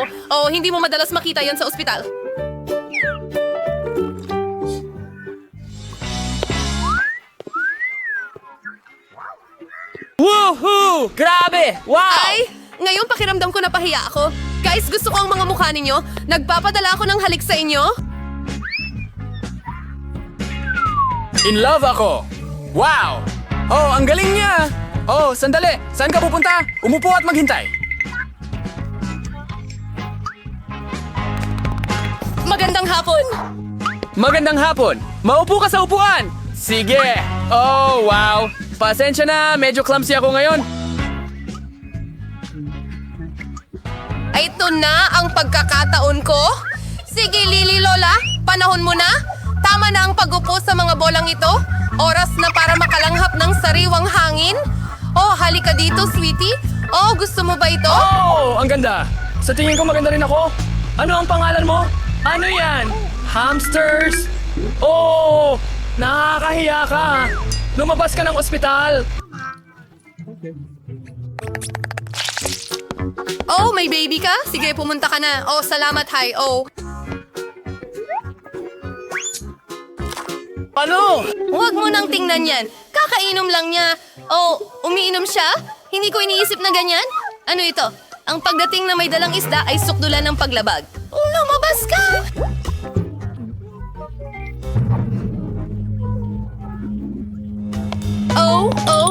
Wow! Oh, hindi mo madalas makita yan sa ospital. Woohoo! Grabe! Wow! Ay, ngayon pakiramdam ko na pahiya ako. Guys, gusto ko ang mga mukha ninyo. Nagpapadala ako ng halik sa inyo. In love ako! Wow! Oh, ang galing niya! Oh, sandali! Saan ka pupunta? Umupo at maghintay. Magandang hapon. Magandang hapon! Maupo ka sa upuan! Sige! Oh, wow! Pasensya na, medyo clumsy ako ngayon. Ay, ito na ang pagkakataon ko. Sige, Lily Lola, panahon mo na. Tama na ang pag-upo sa mga bolang ito. Oras na para makalanghap ng sariwang hangin. Oh, halika dito, sweetie. Oh, gusto mo ba ito? Oh, ang ganda! Sa tingin ko maganda rin ako. Ano ang pangalan mo? Ano yan? Hamsters? Oh, nakakahiya ka. Lumabas ka ng ospital. Oh, may baby ka? Sige, pumunta ka na. Oh, salamat, hi. Oh. Ano? Huwag mo nang tingnan yan. Kakainom lang niya. Oh, umiinom siya? Hindi ko iniisip na ganyan. Ano ito? Ang pagdating na may dalang isda ay sukdulan ng paglabag. Lumabas ka!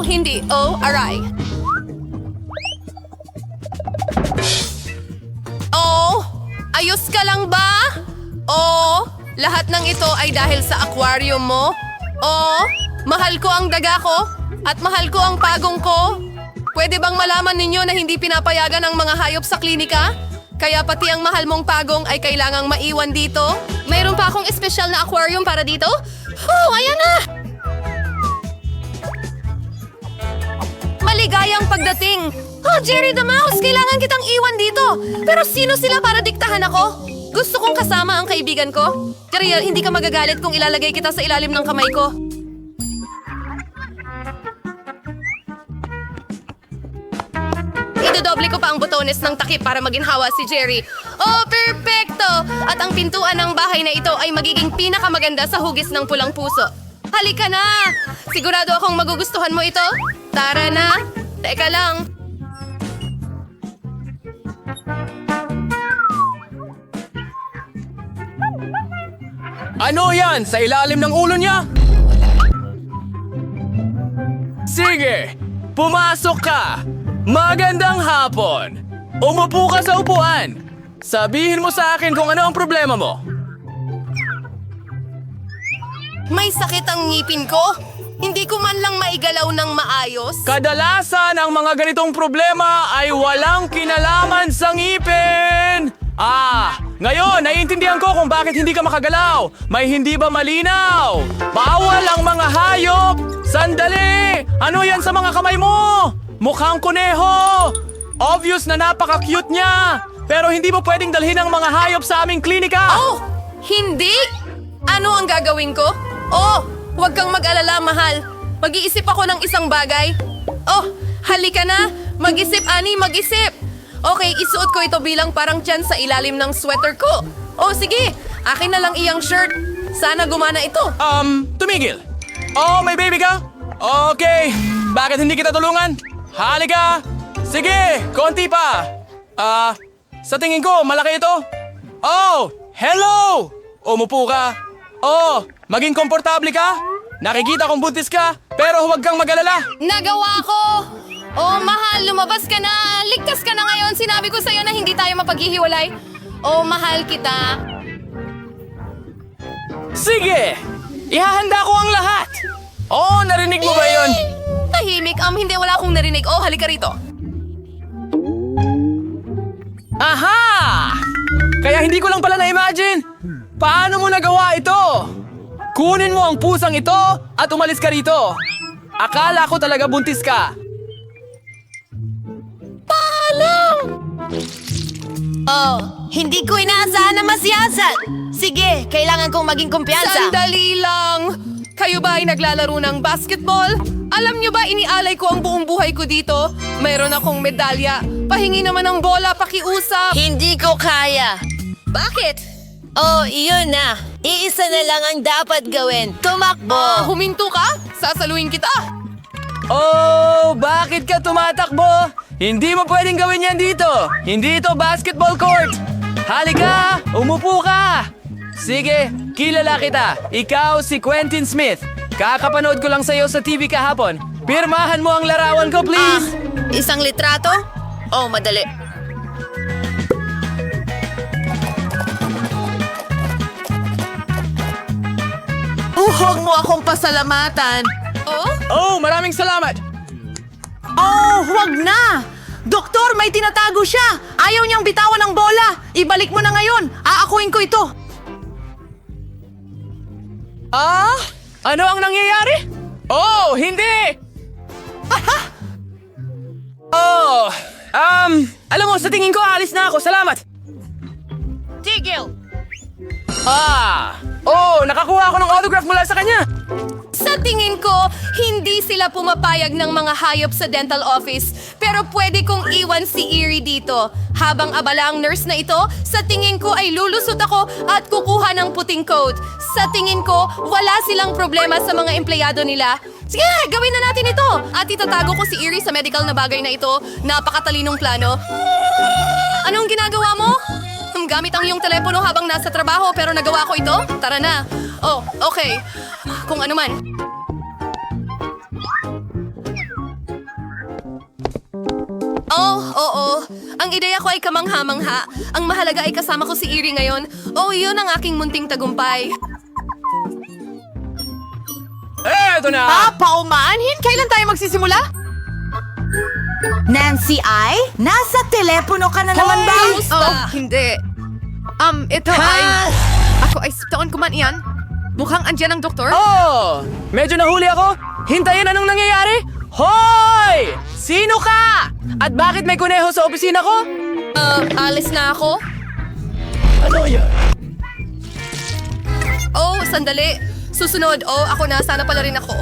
Oh, hindi. Oh, aray. Oh, ayos ka lang ba? Oh, lahat ng ito ay dahil sa aquarium mo. Oh, mahal ko ang daga ko at mahal ko ang pagong ko. Pwede bang malaman ninyo na hindi pinapayagan ang mga hayop sa klinika? Kaya pati ang mahal mong pagong ay kailangang maiwan dito. Mayroon pa akong espesyal na aquarium para dito. Oh, ayan na! Maligayang pagdating. Oh, Jerry the Mouse, kailangan kitang iwan dito. Pero sino sila para diktahan ako? Gusto kong kasama ang kaibigan ko. Jerry, hindi ka magagalit kung ilalagay kita sa ilalim ng kamay ko. Idodoble ko pa ang botones ng takip para maginhawa si Jerry. Oh, perfecto! At ang pintuan ng bahay na ito ay magiging pinakamaganda sa hugis ng pulang puso. Halika na! Sigurado akong magugustuhan mo ito. Tara na! Teka lang. Ano yan? Sa ilalim ng ulo niya? Sige, pumasok ka. Magandang hapon. Umupo ka sa upuan. Sabihin mo sa akin kung ano ang problema mo. May sakit ang ngipin ko. Hindi ko man lang maigalaw ng maayos. Kadalasan ang mga ganitong problema ay walang kinalaman sa ngipin. Ngayon, naiintindihan ko kung bakit hindi ka makagalaw. May hindi ba malinaw? Bawal ang mga hayop! Sandali! Ano yan sa mga kamay mo? Mukhang kuneho! Obvious na napaka-cute niya! Pero hindi mo pwedeng dalhin ang mga hayop sa aming klinika! Oh! Hindi! Ano ang gagawin ko? Oh! Huwag kang mag-alala, mahal. Mag-iisip ako ng isang bagay. Oh! Halika na! Mag-isip, Annie, mag-isip! Okay, isuot ko ito bilang parang tiyan sa ilalim ng sweater ko. Oh, sige! Akin na lang iyang shirt. Sana gumana ito. Tumigil! Oh, may baby ka? Okay, bakit hindi kita tulungan? Halika! Sige, konti pa! Sa tingin ko, malaki ito. Oh, hello! Umupo ka. Oh, maging komportable ka? Nakikita kong buntis ka, pero huwag kang mag-alala. Nagawa ko! Oh, mahal, lumabas ka na! Ligtas ka na ngayon! Sinabi ko sa'yo na hindi tayo mapaghihiwalay. Oh, mahal kita. Sige! Ihahanda ko ang lahat! Oh, narinig mo ba yun? Tahimik, hindi wala akong narinig. Oh, halika rito. Aha! Kaya hindi ko lang pala na-imagine. Paano mo nagawa ito? Kunin mo ang pusang ito at umalis ka rito. Akala ko talaga buntis ka. Oh, Hindi ko inaasahan na masiyasat. Sige, kailangan kong maging kumpiyansa. sandali lang! Kayo ba ay naglalaro ng basketball? Alam niyo ba inialay ko ang buong buhay ko dito? Mayroon akong medalya, Pahingi naman ng bola, pakiusap! Hindi ko kaya. Bakit? Oh, iyon na. Iisa na lang ang dapat gawin. Tumakbo. Huminto ka? Sasaluhin kita! Oh, bakit ka tumatakbo? Hindi mo pwedeng gawin yan dito. Hindi ito basketball court. Halika, umupo ka. Sige, kilala kita. Ikaw si Quentin Smith. Kakapanood ko lang sa'yo sa TV kahapon. Pirmahan mo ang larawan ko, please. Isang litrato? Oh, madali. Huwag mo akong pasalamatan. Oh? Oh, maraming salamat. Oh, huwag na! Doktor, may tinatago siya! Ayaw niyang bitawan ng bola! Ibalik mo na ngayon! Aakuin ko ito! Ah? Ano ang nangyayari? Oh, hindi! Oh, alam mo, sa tingin ko, alis na ako. Salamat. Tigil! Nakakuha ako ng autograph mula sa kanya. Sa tingin ko, hindi sila pumapayag ng mga hayop sa dental office. Pero pwede kong iwan si Erie dito. Habang abala ang nurse na ito, sa tingin ko ay lulusot ako at kukuha ng puting coat. Sa tingin ko, wala silang problema sa mga empleyado nila. Sige, gawin na natin ito! At itatago ko si Erie sa medical na bagay na ito. Napakatalinong plano. Anong ginagawa mo? Gamit ang iyong telepono habang nasa trabaho pero nagawa ko ito? Tara na. Oh, okay. Kung ano man. Oh, oo. Ang ideya ko ay kamangha-mangha. Ang mahalaga ay kasama ko si Erie ngayon. Oh, iyon ang aking munting tagumpay. Eto na! Paumanhin? Kailan tayo magsisimula? Nancy ay? Nasa telepono ka na naman ba? Kamusta? Oh, hindi. Ito ay... Ako ay taon ko man iyan. Mukhang andyan ang doktor. Oh, medyo nahuli ako. Hintayin, anong nangyayari? Hoy! Sino ka? At bakit may kuneho sa opisina ko? Alis na ako. Ano yan? Oh, sandali. Susunod. Oh, ako na. Sana pala rin ako.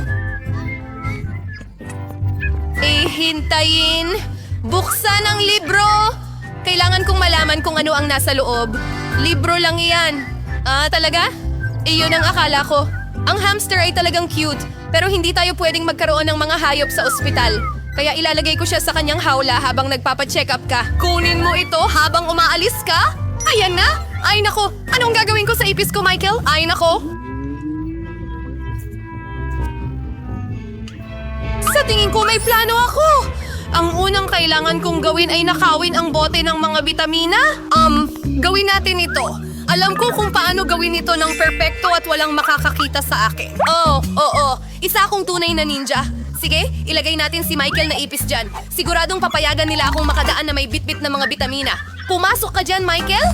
Hintayin. Buksan ang libro. Kailangan kong malaman kung ano ang nasa loob. Libro lang iyan. Talaga? Iyon ang akala ko. Ang hamster ay talagang cute, pero hindi tayo pwedeng magkaroon ng mga hayop sa ospital. Kaya ilalagay ko siya sa kanyang hawla habang nagpapacheck up ka. Kunin mo ito habang umaalis ka? Ayan na! Ay nako! Anong gagawin ko sa ipis ko, Michael? Ay nako! Sa tingin ko may plano ako! Ang unang kailangan kong gawin ay nakawin ang bote ng mga bitamina. Gawin natin ito. Alam ko kung paano gawin ito ng perpekto at walang makakakita sa akin. Oo. Isa akong tunay na ninja. Sige, ilagay natin si Michael na ipis dyan. Siguradong papayagan nila akong makadaan na may bitbit na mga bitamina. Pumasok ka dyan, Michael!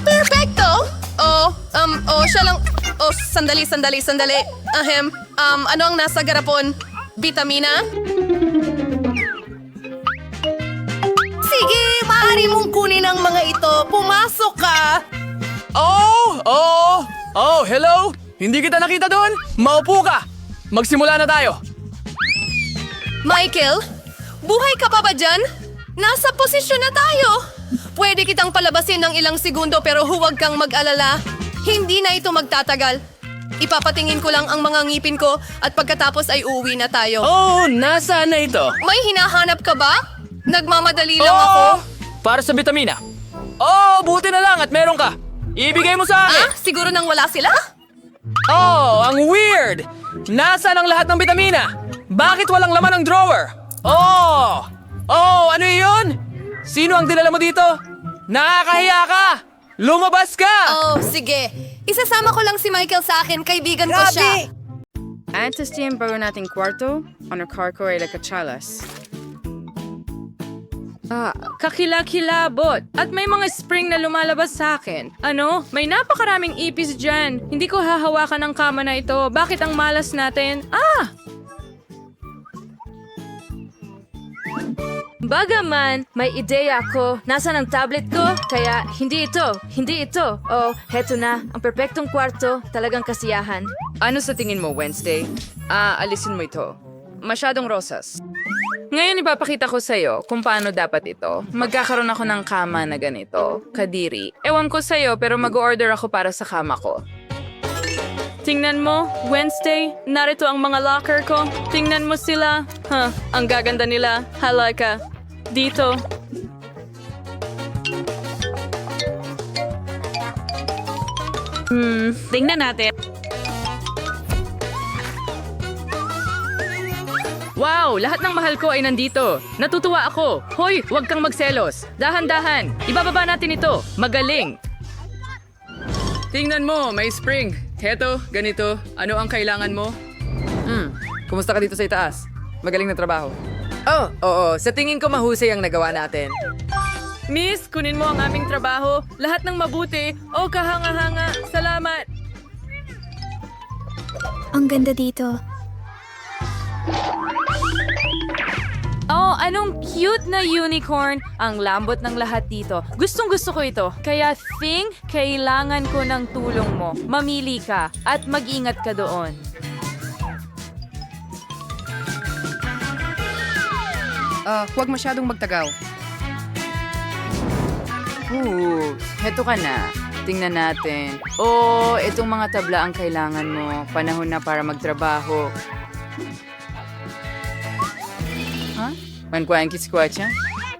Perfecto! Siya lang... sandali. Ano ang nasa garapon? Bitamina? Sige, maaari mong kunin ang mga ito. Pumasok ka! Oh, hello? Hindi kita nakita doon? Maupo ka! Magsimula na tayo. Michael, buhay ka pa ba dyan? Nasa posisyon na tayo. Pwede kitang palabasin ng ilang segundo pero huwag kang mag-alala. Hindi na ito magtatagal. Ipapatingin ko lang ang mga ngipin ko at pagkatapos ay uuwi na tayo. Oh, nasaan na ito? May hinahanap ka ba? Nagmamadali lang ako. Para sa bitamina. Oh, buti na lang at meron ka. Ibigay mo sa akin. Siguro nang wala sila? Oh, ang weird! Nasaan ang lahat ng bitamina? Bakit walang laman ng drawer? Oh, ano yun? Sino ang dinala mo dito? Nakakahiya ka! Lumabas ka! Oh, sige. Isasama ko lang si Michael sa akin. Kaibigan ko siya. Antes de ang bago nating kwarto, ano ko ay lakachalas. Kakilakilabot. At may mga spring na lumalabas sa akin. Ano? May napakaraming ipis dyan. Hindi ko hahawakan ang kama na ito. Bakit ang malas natin? Bagaman, may ideya ako. Nasaan ang tablet ko? Kaya, hindi ito. Oh, heto na. Ang perpektong kwarto. Talagang kasiyahan. Ano sa tingin mo, Wednesday? Alisin mo ito. masyadong rosas. Ngayon ipapakita ko sa'yo kung paano dapat ito. Magkakaroon ako ng kama na ganito, kadiri. Ewan ko sa'yo pero mag-order ako para sa kama ko. Tingnan mo, Wednesday, narito ang mga locker ko. Tingnan mo sila. Ang gaganda nila. Halika. Dito. Tingnan natin. Wow! Lahat ng mahal ko ay nandito. Natutuwa ako. Hoy, huwag kang magselos. Dahan-dahan. Ibababa natin ito. Magaling. Tingnan mo, may spring. Heto, ganito. Ano ang kailangan mo? Kumusta ka dito sa itaas? Magaling na trabaho. Oh, oo. Sa tingin ko mahusay ang nagawa natin. Miss, kunin mo ang aming trabaho. Lahat ng mabuti. O kahanga-hanga. Salamat. Ang ganda dito. Oh, anong cute na unicorn. Ang lambot ng lahat dito. Gustong-gusto ko ito. Kaya kailangan ko ng tulong mo. Mamili ka at mag-ingat ka doon. Huwag masyadong magtagaw. Heto ka na. Tingnan natin. Oh, itong mga tabla ang kailangan mo. Panahon na para magtrabaho. Mankuhaan kiskwatcha?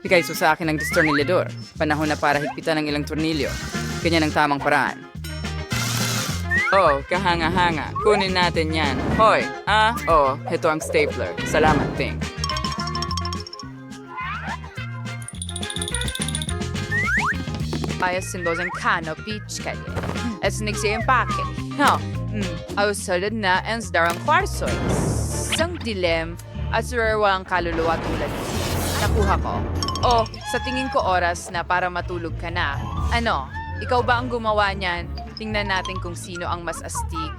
Bigay sa akin ng distornilyador. Panahon na para higpitan ng ilang tornilyo. Ganyan ang tamang paraan. Oh, kahanga-hanga. Kunin natin yan. Hoy, heto ang stapler. Salamat, Ting. Ayos sin bozang kano peach kaya. At nagsiempake. Ausolid na ens darang kwarsoy. Sang dilem at surerwang kaluluwa tulad. Nakuha ko. Oh, sa tingin ko oras na para matulog ka na. Ano, ikaw ba ang gumawa niyan? Tingnan natin kung sino ang mas astig.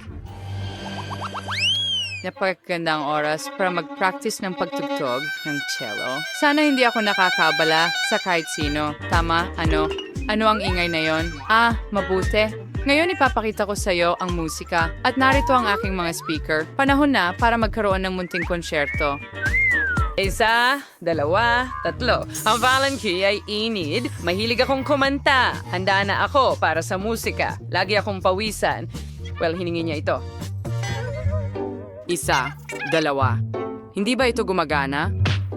Napakagandang oras para mag-practice ng pagtugtog ng cello. Sana hindi ako nakakabala sa kahit sino. Tama? Ano ang ingay na yon? Mabuti. Ngayon ipapakita ko sa iyo ang musika at narito ang aking mga speaker. Panahon na para magkaroon ng munting konsyerto. 1, 2, 3. Ang Valentine ay inid. Mahilig akong kumanta. Handa na ako para sa musika. Lagi akong pawisan. Well, hiningi niya ito. 1, 2. Hindi ba ito gumagana?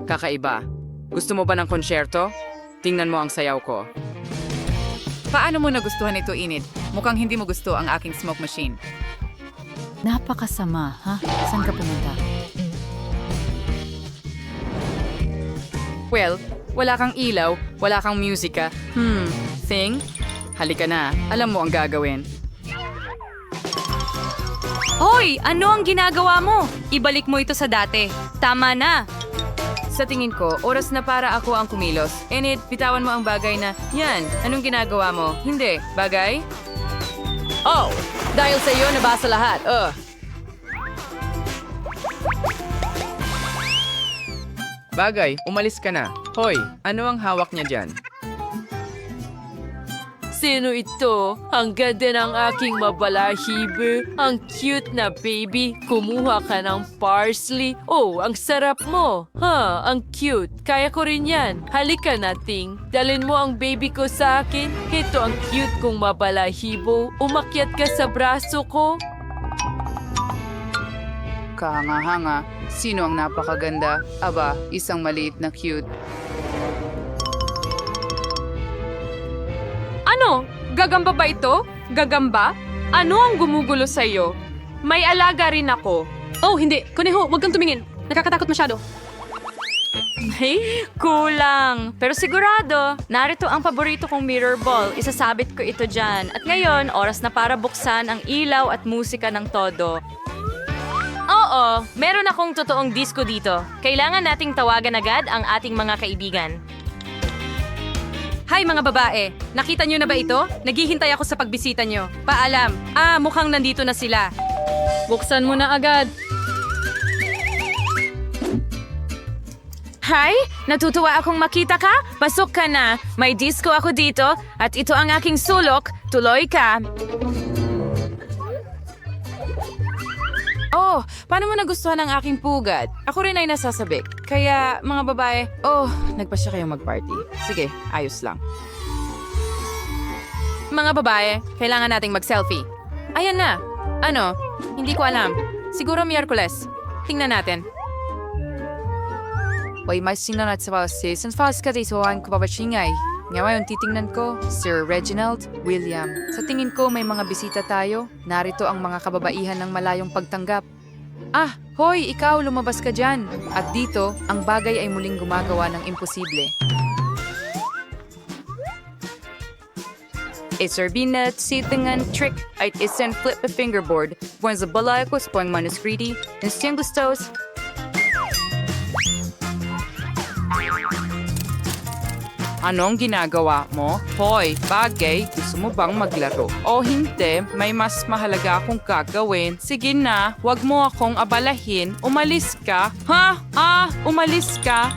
Kakaiba. Gusto mo ba ng konsyerto? Tingnan mo ang sayaw ko. Paano mo nagustuhan ito, Inid? Mukhang hindi mo gusto ang aking smoke machine. Napakasama, ha? Saan ka pumunta? Well, wala kang ilaw, wala kang musika. Thing? Halika na, alam mo ang gagawin. Hoy! Ano ang ginagawa mo? Ibalik mo ito sa dati. Tama na. Sa tingin ko, oras na para ako ang kumilos. Enid, bitawan mo ang bagay na, yan, anong ginagawa mo? Hindi, bagay? Oh, dahil sa iyo nabasa lahat. Bagay, umalis ka na. Hoy, ano ang hawak niya dyan? Sino ito? Ang ganda ng aking mabalahibo. Ang cute na baby. Kumuha ka ng parsley. Oh, ang sarap mo. Ang cute. Kaya ko rin yan. Halika na, Ting. Dalhin mo ang baby ko sa akin. Ito ang cute kong mabalahibo. Umakyat ka sa braso ko. Kahanga-hanga, sino ang napakaganda? Aba, isang maliit na cute. Ano? Gagamba ba ito? Gagamba? Ano ang gumugulo sa'yo? May alaga rin ako. Oh, hindi. Kuneho, huwag kang tumingin. Nakakatakot masyado. Hey, kulang. Pero sigurado, narito ang paborito kong mirror ball. Isasabit ko ito dyan. At ngayon, oras na para buksan ang ilaw at musika ng todo. Oo, meron akong totoong disco dito. Kailangan nating tawagan agad ang ating mga kaibigan. Hi mga babae, nakita nyo na ba ito? Naghihintay ako sa pagbisita nyo. Paalam. Mukhang nandito na sila. Buksan mo na agad. Hi, natutuwa akong makita ka. Pasok ka na. May disco ako dito at ito ang aking sulok. Tuloy ka. Oh, paano mo nagustuhan ang aking pugad? Ako rin ay nasasabik. Kaya, mga babae, nagpasya kayong mag-party. Sige, ayos lang. Mga babae, kailangan nating mag-selfie. Ayan na. Ano? Hindi ko alam. Siguro Miyerkules. Tingnan natin. Wait, may sinanat sa pasi. Since fast ka dito, ang kapapachingay. Ngayon, titingnan ko, Sir Reginald, William. Sa tingin ko, may mga bisita tayo. Narito ang mga kababaihan ng malayong pagtanggap. Ah, hoy, ikaw, lumabas ka dyan. At dito, ang bagay ay muling gumagawa ng imposible. Isarbinet sitingan trick ay isen flip a fingerboard. Buwan sa balay ko sa puwang manuskriti. Insiyang gustos. Anong ginagawa mo? Hoy, bagay, gusto mo bang maglaro? O hindi, may mas mahalaga akong gagawin. Sige na, wag mo akong abalahin. Umalis ka. Ha? Umalis ka.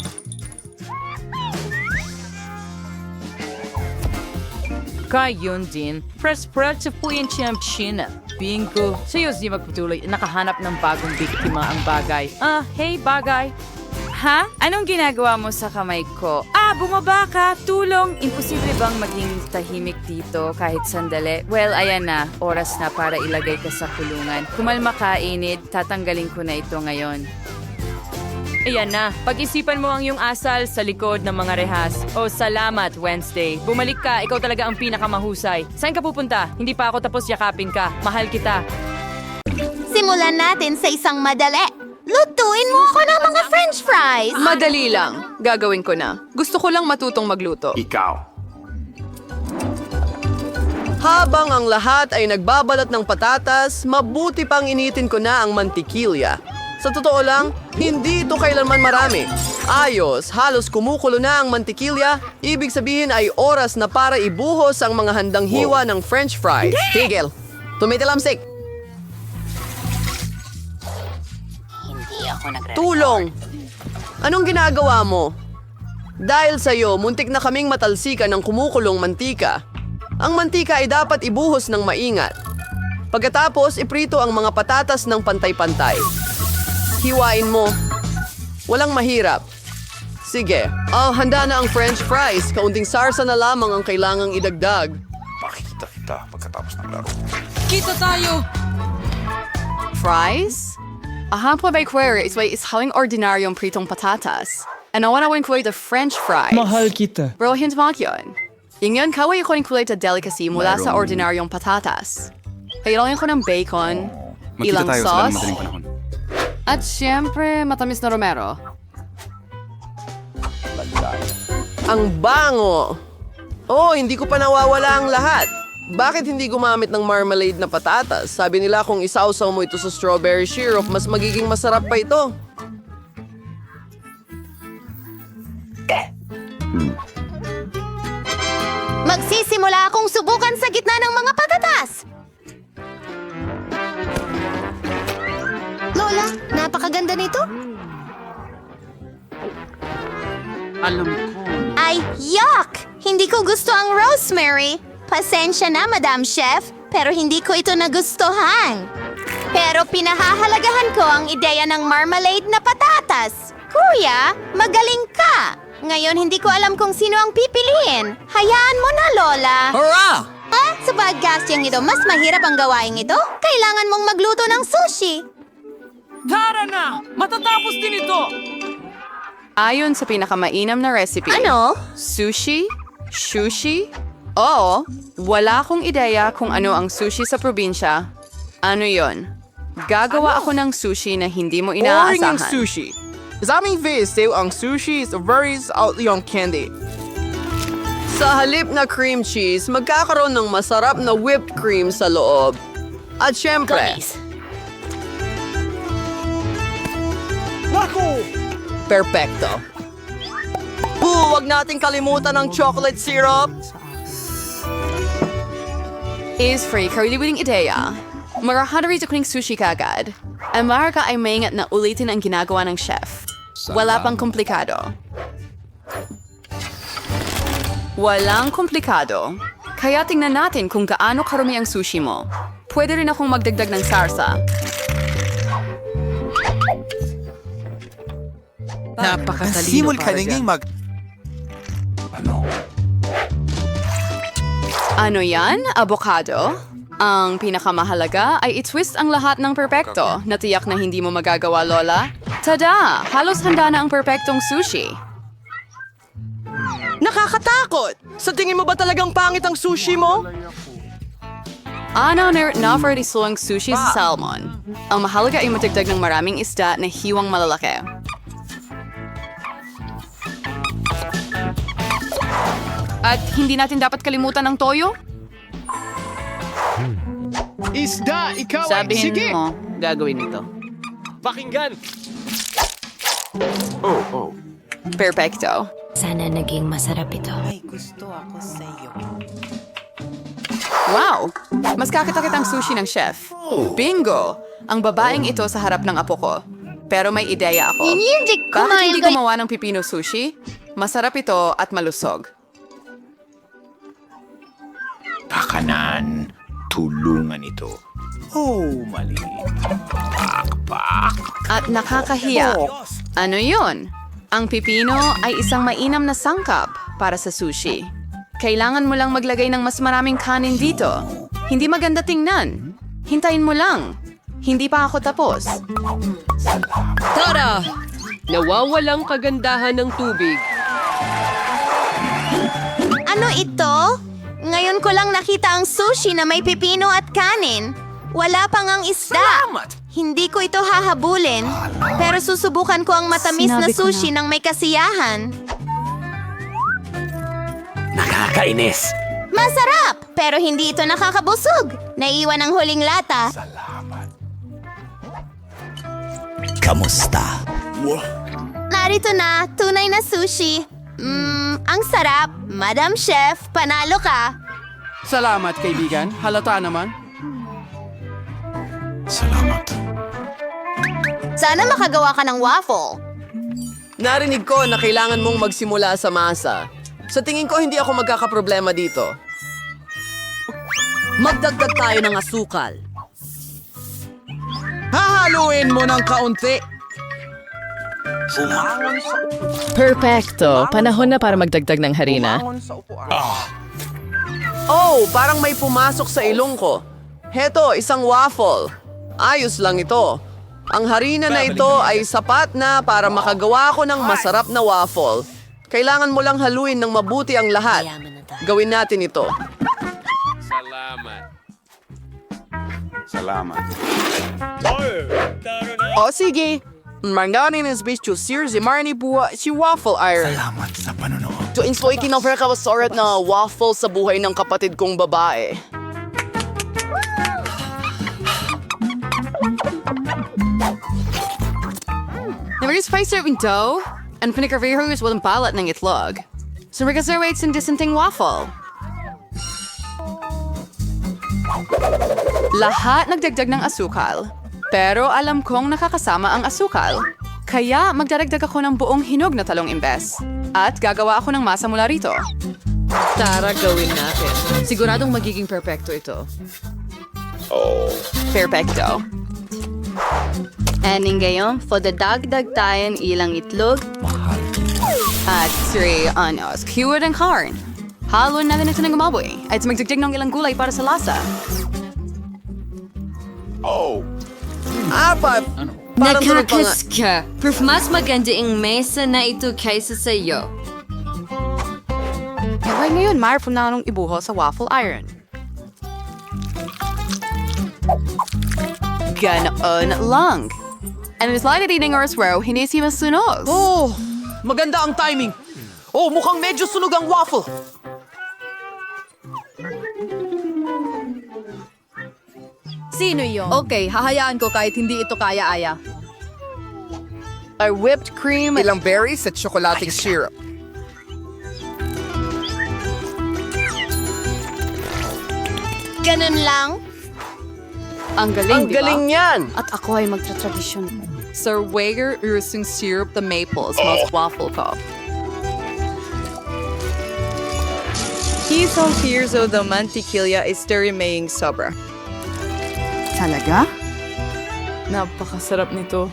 Kayon din, press sa puyin siyang China. Bingo, sa'yo di magpatuloy, nakahanap ng bagong biktima ang bagay. Hey bagay. Ha? Anong ginagawa mo sa kamay ko? Bumaba ka! Tulong! Imposible bang maging tahimik dito kahit sandali? Well, ayan na. Oras na para ilagay ka sa kulungan. Kumalma ka, Enid. Tatanggalin ko na ito ngayon. Ayan na. Pag-isipan mo ang iyong asal sa likod ng mga rehas. Salamat, Wednesday. Bumalik ka. Ikaw talaga ang pinakamahusay. Saan ka pupunta? Hindi pa ako tapos yakapin ka. Mahal kita. Simulan natin sa isang madali. Lutuin mo ako ng mga french fries. Madali lang. Gagawin ko na. Gusto ko lang matutong magluto. Habang ang lahat ay nagbabalat ng patatas, mabuti pang initin ko na ang mantikilya. Sa totoo lang, hindi ito kailanman marami. Ayos, halos kumukulo na ang mantikilya, ibig sabihin ay oras na para ibuhos ang mga handang hiwa ng french fries. Tigil! Tumitilamsik! Tulong! Anong ginagawa mo? Dahil sa'yo, muntik na kaming matalsikan ng kumukulong mantika. Ang mantika ay dapat ibuhos ng maingat. Pagkatapos, iprito ang mga patatas ng pantay-pantay. Hiwain mo. Walang mahirap. Sige. Handa na ang french fries. Kaunting sarsa na lamang ang kailangang idagdag. Makikita kita pagkatapos ng laro. Kita tayo! Fries? Ahampo by query is haling ordinaryong pritong patatas. And nawanawin ko the French fries. Mahal kita. Bro, hindi mo yun. Yung kaway ko rin kulay na delicacy mula sa ordinaryong patatas. Kailangan ko ng bacon, ilang sauce, at syempre matamis na romero. Ang bango! Hindi ko pa nawawala ang lahat. Bakit hindi gumamit ng marmalade na patatas? Sabi nila kung isawsaw mo ito sa strawberry syrup, mas magiging masarap pa ito. Magsisimula akong subukan sa gitna ng mga patatas. Lola, napakaganda nito. Ay, yuck! Hindi ko gusto ang rosemary. Pasensya na, Madam Chef, pero hindi ko ito nagustuhan. Pero pinahahalagahan ko ang ideya ng marmalade na patatas. Kuya, magaling ka! Ngayon hindi ko alam kung sino ang pipiliin. Hayaan mo na, Lola. Hurrah! Sa podcasting ito, mas mahirap ang gawain ito. Kailangan mong magluto ng sushi. Tara na! Matatapos din ito! Ayon sa pinakamainam na recipe. Ano? Sushi? Sushi? Oo, wala akong ideya kung ano ang sushi sa probinsya. Ano yon? Gagawa ako ng sushi na hindi mo inaasahan. sushi. Sa aming VSU, ang sushi is very outly on candy. Sa halip na cream cheese, magkakaroon ng masarap na whipped cream sa loob. At syempre, perpekto. Huwag nating kalimutan ang chocolate syrup. Is free kariliwing ideya. Marahadari sa kuning sushi kagad. Ang maraka ay maingat na ulitin ang ginagawa ng chef. Wala pang komplikado. Walang komplikado. Kaya tingnan natin kung gaano karumi ang sushi mo. Pwede rin akong magdagdag ng sarsa. Simul ka naging mag... Ano yan? Avocado? Ang pinakamahalaga ay i-twist ang lahat ng perpekto na tiyak na hindi mo magagawa, Lola. Tada! Halos handa na ang perpektong sushi. Nakakatakot! Sa tingin mo ba talagang pangit ang sushi mo? Ano na for isuang sushi sa salmon. Ang mahalaga ay matagdag ng maraming isda na hiwang malalaki. At hindi natin dapat kalimutan ang toyo? Isda, ikaw Sabihin mo, gagawin ito. Pakinggan! Perfecto. Sana naging masarap ito. Wow! Mas kakita-kitang sushi ng chef. Bingo! Ang babaeng ito sa harap ng apo ko. Pero may ideya ako. Bakit hindi gumawa ng pipino sushi? Masarap ito at malusog. Pakanan. Tulungan ito. Oh, mali. Pakpak. At nakakahiya. Ano yun? Ang pipino ay isang mainam na sangkap para sa sushi. Kailangan mo lang maglagay ng mas maraming kanin dito. Hindi maganda tingnan. Hintayin mo lang. Hindi pa ako tapos. Tara! Nawawalang kagandahan ng tubig. Ano ito? Ngayon ko lang nakita ang sushi na may pipino at kanin. Wala pang ang isda. Hindi ko ito hahabulin. Pero susubukan ko ang matamis na sushi ng may kasiyahan. Nakakainis. Masarap! Pero hindi ito nakakabusog. Naiwan ang huling lata. Kamusta? Narito na, tunay na sushi. Ang sarap. Madam Chef, panalo ka. Salamat, kaibigan. Halata naman. Salamat. Sana makagawa ka ng waffle. Narinig ko na kailangan mong magsimula sa masa. Sa tingin ko, hindi ako magkakaproblema dito. Magdagdag tayo ng asukal. Hahaluin mo ng kaunti. Perfecto. Panahon na para magdagdag ng harina. Oh, parang may pumasok sa ilong ko. Heto, isang waffle. Ayos lang ito. Ang harina na ito ay sapat na para makagawa ko ng masarap na waffle. Kailangan mo lang haluin ng mabuti ang lahat. Gawin natin ito. Salamat. O sige. Manganin is bitch to sears marni buwa si waffle iron. Salamat sa panonood. To insploy kinoffer ka wasarat na waffle sa buhay ng kapatid kong babae. Nag-spice serving dough, and pinagkarvihos walang balat ng itlog. So reservates in dissenting waffle. Lahat nagdagdag ng asukal. Pero alam kong nakakasama ang asukal. Kaya magdaragdag ako ng buong hinog na talong imbes. At gagawa ako ng masa mula rito. Tara, gawin natin. Siguradong magiging perfecto ito. Perfecto. And ngayon, dagdag tayo ilang itlog. At 3 anos. Keyword and corn. Haluin natin ito ng umaboy. At magdagdag ng ilang gulay para sa lasa. Apat! Parang tunog pa nga. ka. Proof mas maganda ang mesa na ito kaysa sa iyo. Kaya ngayon, mayroon na nung ibuho sa waffle iron. Ganoon lang. And it's like eating oras row, hindi si masunog. Oh, maganda ang timing. Oh, mukhang medyo sunog ang waffle. Sino yon? Okay, hahayaan ko kahit hindi ito kaya-aya. Our whipped cream at Ilang berries at chocolating syrup. Ganun lang. ang galing, Ang di ba? galing niyan. At ako ay magtra-tradisyon. Sir Wager using syrup the maples, most waffle ko. Isang pirso the mantikilya is maying sobra. Talaga? Napakasarap nito.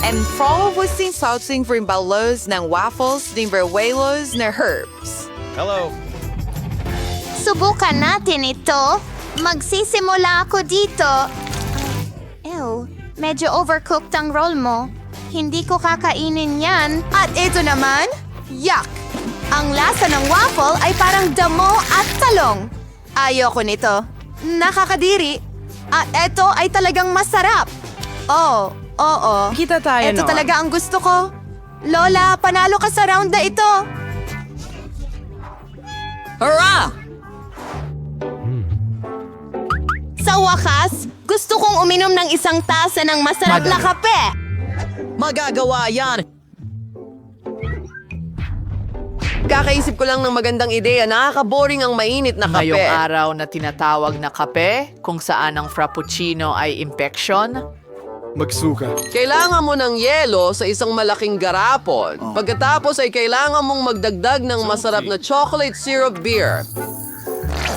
And probably saucing for balos ng waffles ng verwelos na herbs. Subukan natin ito. Magsisimula ako dito. Ew, medyo overcooked ang roll mo. Hindi ko kakainin yan. At ito naman, yuck! Ang lasa ng waffle ay parang damo at talong. Ayoko nito. Nakakadiri. At ito ay talagang masarap. Oo. Kita tayo Ito talaga ang gusto ko. Lola, panalo ka sa round na ito. Hurrah! Sa wakas, gusto kong uminom ng isang tasa ng masarap na kape. Magagawa yan! Kakaisip ko lang ng magandang ideya. Nakaka-boring ang mainit na kape. Ngayong araw na tinatawag na kape, kung saan ang frappuccino ay impeksyon, Kailangan mo ng yelo sa isang malaking garapon. Pagkatapos ay kailangan mong magdagdag ng masarap na chocolate syrup beer.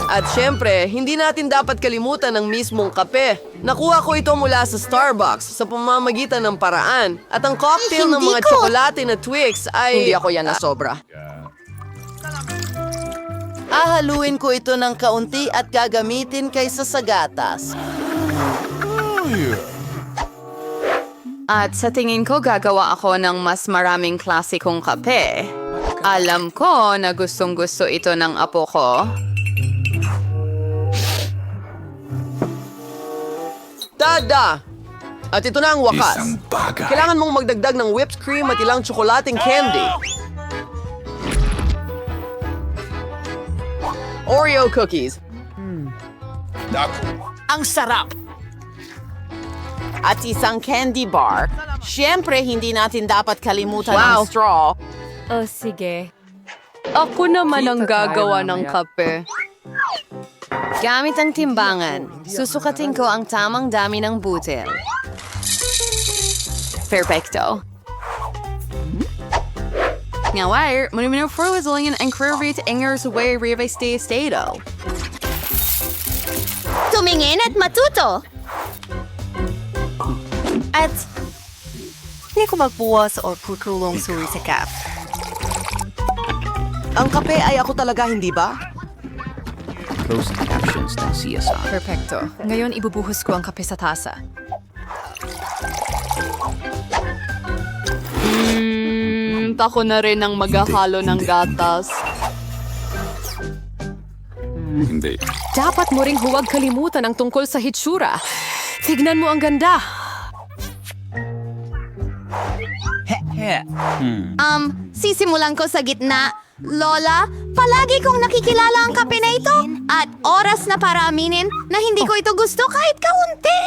At syempre, hindi natin dapat kalimutan ng mismong kape. Nakuha ko ito mula sa Starbucks sa pamamagitan ng paraan. At ang cocktail ng mga tsokolate na Twix ay... Hindi ako yan na sobra. Ahaluin ko ito ng kaunti at gagamitin kaysa sa gatas. At sa tingin ko gagawa ako ng mas maraming klasikong kape. Alam ko na gustong-gusto ito ng apo ko. Tada! At ito na ang wakas. Isang bagay. Kailangan mong magdagdag ng whipped cream at ilang tsokolating candy. Oreo cookies. Ang sarap! At isang candy bar. Siyempre, hindi natin dapat kalimutan ang straw. Oh, sige. Ako naman ang gagawa ng kape. Gamit ang timbangan, susukatin ko ang tamang dami ng butil. Perfecto. Ngayon, muna fruizelingen ang curvit ingers way rive stay estado. Tumingin at matuto. At hindi ko magbuwas o kukulong suri sa kap. Ang kape ay ako talaga, hindi ba? Closed captions ng CSR. Perfecto. Ngayon, ibubuhos ko ang kape sa tasa. Ako na rin ang maghahalo ng gatas. Hindi. Dapat mo ring huwag kalimutan ang tungkol sa hitsura. Tignan mo ang ganda. Sisimulan ko sa gitna. Lola, palagi kong nakikilala ang kape na ito. At oras na para aminin na hindi ko ito gusto kahit kaunti.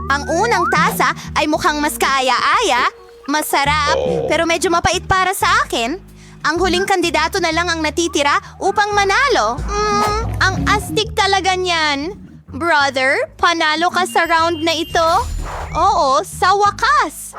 Ang unang tasa ay mukhang mas kaaya-aya, masarap, pero medyo mapait para sa akin. Ang huling kandidato na lang ang natitira upang manalo. Ang astig talaga niyan. Brother, panalo ka sa round na ito? Oo, sa wakas.